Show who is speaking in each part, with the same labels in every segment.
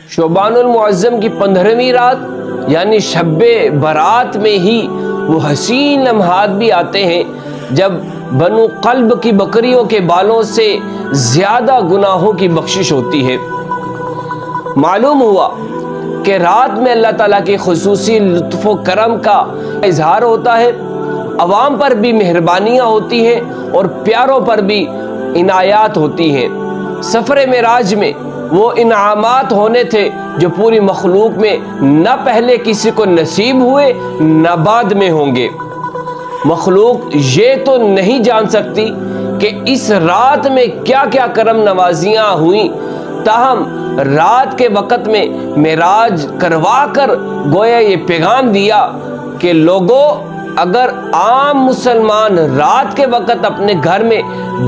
Speaker 1: شعبان المعظم کی 15ویں رات یعنی شب برات میں ہی وہ حسین لمحات بھی آتے ہیں جب بنو قلب کی بکریوں کے بالوں سے زیادہ گناہوں کی بخشش ہوتی ہے۔ معلوم ہوا کہ رات میں اللہ تعالیٰ کے خصوصی لطف و کرم کا اظہار ہوتا ہے، عوام پر بھی مہربانیاں ہوتی ہیں اور پیاروں پر بھی عنایات ہوتی ہیں۔ سفر معراج میں وہ انعامات ہونے تھے جو پوری مخلوق میں نہ پہلے کسی کو نصیب ہوئے نہ بعد میں ہوں گے۔ مخلوق یہ تو نہیں جان سکتی کہ اس رات میں کیا کیا کرم نوازیاں ہوئیں، تاہم رات کے وقت میں معراج کروا کر گویا یہ پیغام دیا کہ لوگوں، اگر عام مسلمان رات کے وقت اپنے گھر میں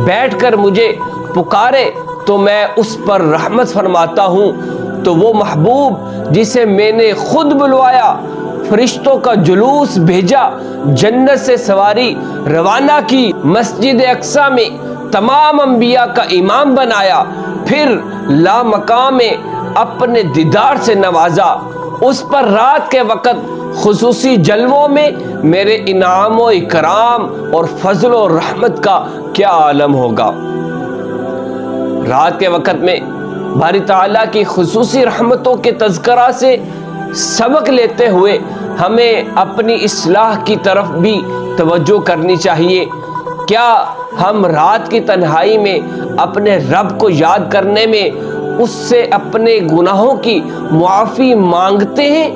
Speaker 1: بیٹھ کر مجھے پکارے تو میں اس پر رحمت فرماتا ہوں، تو وہ محبوب جسے میں نے خود بلوایا، فرشتوں کا جلوس بھیجا، جنت سے سواری روانہ کی، مسجد اقصی میں تمام انبیاء کا امام بنایا، پھر لامقام میں اپنے دیدار سے نوازا، اس پر رات کے وقت خصوصی جلووں میں میرے انعام و اکرام اور فضل و رحمت کا کیا عالم ہوگا۔ رات کے وقت میں باری تعالیٰ کی خصوصی رحمتوں کے تذکرہ سے سبق لیتے ہوئے ہمیں اپنی اصلاح کی طرف بھی توجہ کرنی چاہیے۔ کیا ہم رات کی تنہائی میں اپنے رب کو یاد کرنے میں اس سے اپنے گناہوں کی معافی مانگتے ہیں،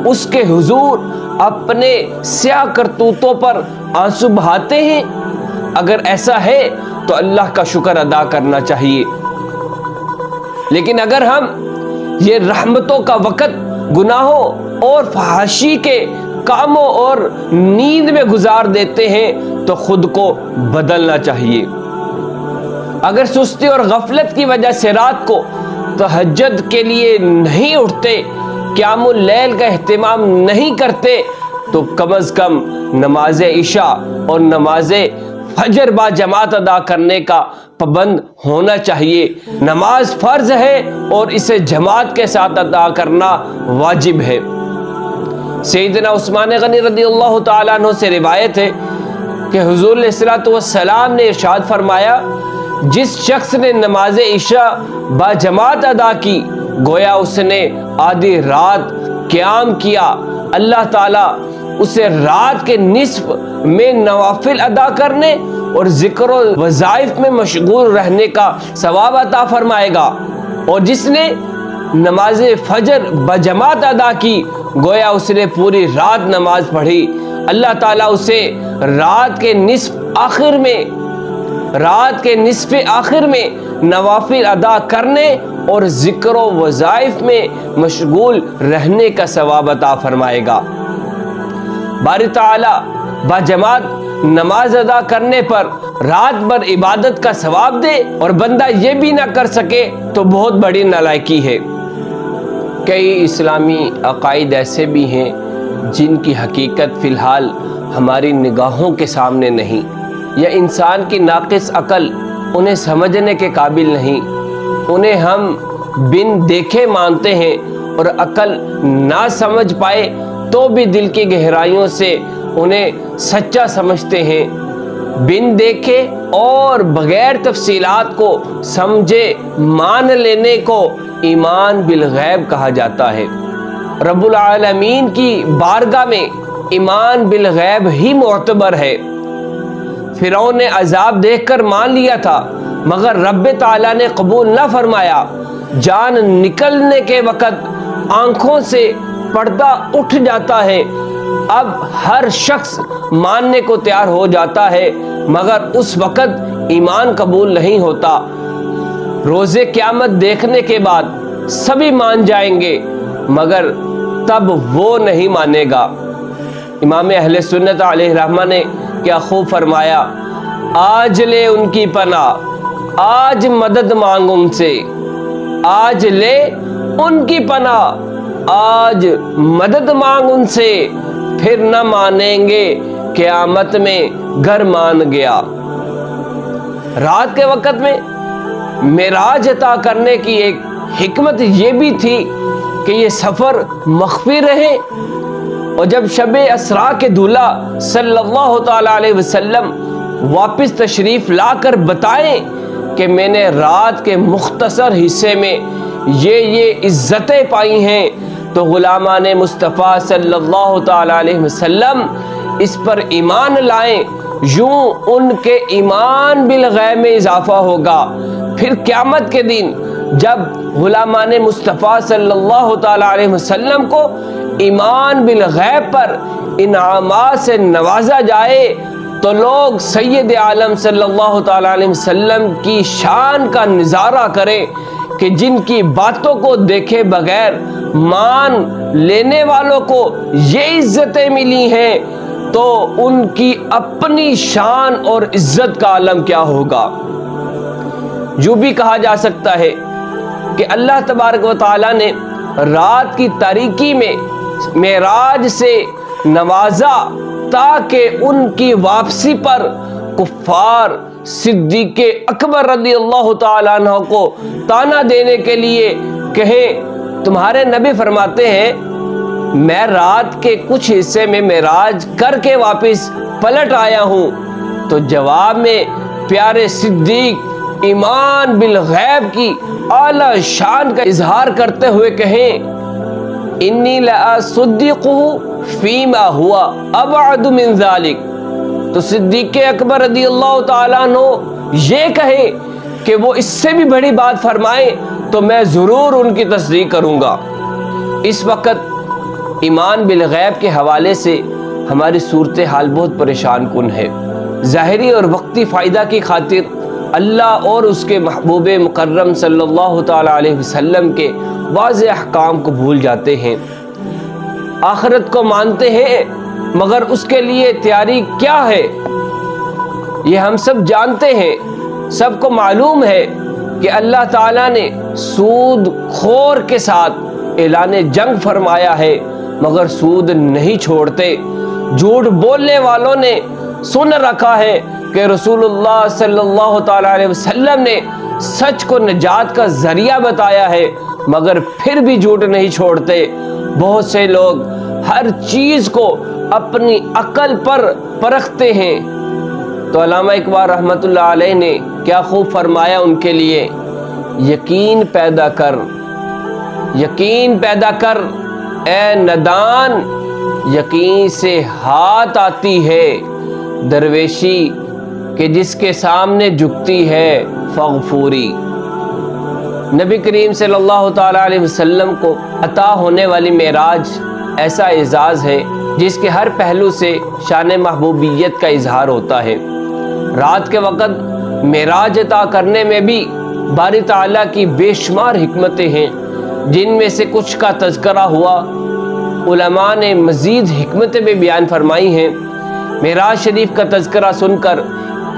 Speaker 1: اس کے حضور اپنے سیاہ کرتوتوں پر آنسو بہاتے ہیں؟ اگر ایسا ہے تو اللہ کا شکر ادا کرنا چاہیے۔ لیکن اگر ہم یہ رحمتوں کا وقت گناہوں اور فحاشی کے کاموں اور نیند میں گزار دیتے ہیں تو خود کو بدلنا چاہیے۔ اگر سستی اور غفلت کی وجہ سے رات کو تہجد کے لیے نہیں اٹھتے، قیام اللیل کا اہتمام نہیں کرتے، تو کم از کم نماز عشاء اور نماز فجر با جماعت ادا کرنے کا پابند ہونا چاہیے۔ نماز فرض ہے اور اسے جماعت کے ساتھ ادا کرنا واجب ہے۔ سیدنا عثمان غنی رضی اللہ تعالیٰ عنہ سے روایت ہے کہ حضور علیہ الصلوۃ والسلام نے ارشاد فرمایا، جس شخص نے نماز عشاء با جماعت ادا کی گویا اس نے آدھی رات قیام کیا، اللہ تعالیٰ اسے رات کے نصف میں نوافل ادا کرنے اور ذکر و وظائف میں مشغول رہنے کا ثواب عطا فرمائے گا، اور جس نے نماز فجر بجماعت ادا کی گویا اس نے پوری رات نماز پڑھی، اللہ تعالیٰ اسے رات کے نصف آخر میں نوافل ادا کرنے اور ذکر و وظائف میں مشغول رہنے کا ثواب عطا فرمائے گا۔ باری تعالیٰ باجماعت نماز ادا کرنے پر رات بھر عبادت کا ثواب دے اور بندہ یہ بھی نہ کر سکے تو بہت بڑی نالائکی ہے۔ کئی اسلامی عقائد ایسے بھی ہیں جن کی حقیقت فی الحال ہماری نگاہوں کے سامنے نہیں، یا انسان کی ناقص عقل انہیں سمجھنے کے قابل نہیں، انہیں ہم بن دیکھے مانتے ہیں، اور عقل نہ سمجھ پائے تو بھی دل کی گہرائیوں سے انہیں سچا سمجھتے ہیں۔ بن دیکھے اور بغیر تفصیلات کو سمجھے مان لینے کو ایمان بالغیب کہا جاتا ہے۔ رب العالمین کی بارگاہ میں ایمان بالغیب ہی معتبر ہے۔ فرعون نے عذاب دیکھ کر مان لیا تھا مگر رب تعالیٰ نے قبول نہ فرمایا۔ جان نکلنے کے وقت آنکھوں سے پردہ اٹھ جاتا ہے، اب ہر شخص ماننے کو تیار ہو جاتا ہے مگر اس وقت ایمان قبول نہیں ہوتا۔ روز قیامت دیکھنے کے بعد سبھی مان جائیں گے مگر تب وہ نہیں مانے گا۔ امام اہل سنت علیہ رحمہ نے کیا خوب فرمایا، آج لے ان کی پناہ، آج مدد مانگ ان سے، آج لے ان کی پناہ، آج مدد مانگ ان سے، پھر نہ مانیں گے قیامت میں گر مان گیا۔ رات کے وقت میں معراج عطا کرنے کی ایک حکمت یہ بھی تھی کہ یہ سفر مخفی رہے، اور جب شب اسراء کے دولہا صلی اللہ تعالی علیہ وسلم واپس تشریف لا کر بتائیں کہ میں نے رات کے مختصر حصے میں یہ عزتیں پائی ہیں، تو غلامان مصطفیٰ صلی اللہ تعالی علیہ وسلم اس پر ایمان لائیں، یوں ان کے ایمان بالغیب میں اضافہ ہوگا۔ پھر قیامت کے دن جب غلامان مصطفیٰ صلی اللہ تعالی علیہ وسلم کو ایمان بالغیب پر انعامات سے نوازا جائے تو لوگ سید عالم صلی اللہ تعالی علیہ وسلم کی شان کا نظارہ کریں کہ جن کی باتوں کو دیکھے بغیر مان لینے والوں کو یہ عزتیں ملی ہیں، تو ان کی اپنی شان اور عزت کا عالم کیا ہوگا۔ جو بھی کہا جا سکتا ہے کہ اللہ تبارک و تعالی نے رات کی تاریکی میں معراج سے نوازا تاکہ ان کی واپسی پر کفار صدیق اکبر رضی اللہ تعالیٰ عنہ کو تانا دینے کے لیے کہیں، تمہارے نبی فرماتے ہیں میں رات کے کچھ حصے میں معراج کر کے واپس پلٹ آیا ہوں، تو جواب میں پیارے صدیق ایمان بالغیب کی اعلی شان کا اظہار کرتے ہوئے کہیں انی لأصدقه فیما ہوا ابعد من ذلک، تو صدیق اکبر رضی اللہ تعالیٰ عنہ یہ کہے کہ وہ اس سے بھی بڑی بات فرمائیں تو میں ضرور ان کی تصدیق کروں گا۔ اس وقت ایمان بالغیب کے حوالے سے ہماری صورتحال بہت پریشان کن ہے۔ ظاہری اور وقتی فائدہ کی خاطر اللہ اور اس کے محبوب مکرم صلی اللہ تعالی علیہ وسلم کے واضح احکام کو بھول جاتے ہیں، آخرت کو مانتے ہیں مگر اس کے لیے تیاری کیا ہے یہ ہم سب جانتے ہیں۔ سب کو معلوم ہے کہ اللہ تعالیٰ نے سود خور کے ساتھ اعلان جنگ فرمایا ہے مگر سود نہیں چھوڑتے۔ جھوٹ بولنے والوں نے سن رکھا ہے کہ رسول اللہ صلی اللہ تعالی علیہ وسلم نے سچ کو نجات کا ذریعہ بتایا ہے مگر پھر بھی جھوٹ نہیں چھوڑتے۔ بہت سے لوگ ہر چیز کو اپنی عقل پر پرکھتے ہیں، تو علامہ اقبال رحمۃ اللہ علیہ نے کیا خوب فرمایا ان کے لیے، یقین پیدا کر، یقین پیدا کر اے ندان، یقین سے ہاتھ آتی ہے درویشی کہ جس کے سامنے جھکتی ہے فغفوری۔ نبی کریم صلی اللہ تعالی علیہ وسلم کو عطا ہونے والی معراج ایسا اعزاز ہے جس کے ہر پہلو سے شان محبوبیت کا اظہار ہوتا ہے۔ رات کے وقت معراج عطا کرنے میں بھی باری تعالیٰ کی بے شمار حکمتیں ہیں، جن میں سے کچھ کا تذکرہ ہوا۔ علماء نے مزید حکمتیں بھی بیان فرمائی ہیں۔ معراج شریف کا تذکرہ سن کر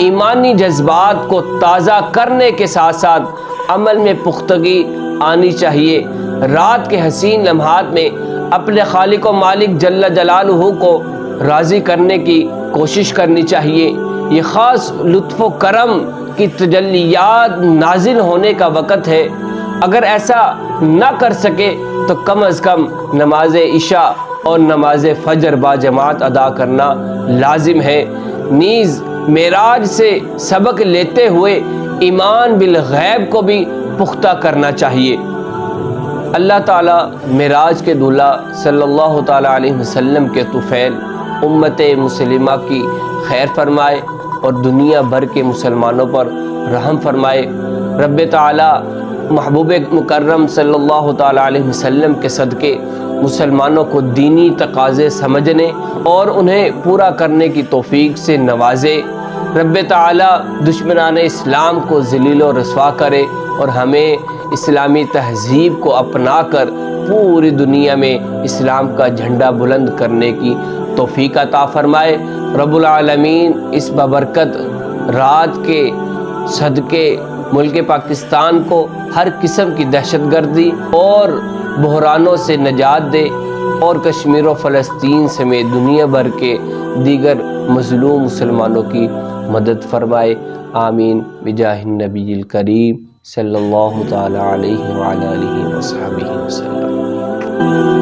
Speaker 1: ایمانی جذبات کو تازہ کرنے کے ساتھ ساتھ عمل میں پختگی آنی چاہیے۔ رات کے حسین لمحات میں اپنے خالق و مالک جل جلالہ کو راضی کرنے کی کوشش کرنی چاہیے۔ یہ خاص لطف و کرم کی تجلیات نازل ہونے کا وقت ہے۔ اگر ایسا نہ کر سکے تو کم از کم نماز عشاء اور نماز فجر با جماعت ادا کرنا لازم ہے۔ نیز معراج سے سبق لیتے ہوئے ایمان بالغیب کو بھی پختہ کرنا چاہیے۔ اللہ تعالیٰ معراج کے دولہا صلی اللہ تعالی علیہ وسلم کے طفیل امت مسلمہ کی خیر فرمائے اور دنیا بھر کے مسلمانوں پر رحم فرمائے۔ رب تعالیٰ محبوب مکرم صلی اللہ تعالی علیہ وسلم کے صدقے مسلمانوں کو دینی تقاضے سمجھنے اور انہیں پورا کرنے کی توفیق سے نوازے۔ رب تعالیٰ دشمنان اسلام کو ذلیل و رسوا کرے اور ہمیں اسلامی تہذیب کو اپنا کر پوری دنیا میں اسلام کا جھنڈا بلند کرنے کی توفیق عطا فرمائے۔ رب العالمین اس بابرکت رات کے صدقے ملک پاکستان کو ہر قسم کی دہشت گردی اور بحرانوں سے نجات دے اور کشمیر و فلسطین سمیت دنیا بھر کے دیگر مظلوم مسلمانوں کی مدد فرمائے۔ آمین بجاہ النبی الکریم۔ صلی اللہ تعالی علیہ وعلی آلہ وصحبہ وسلم.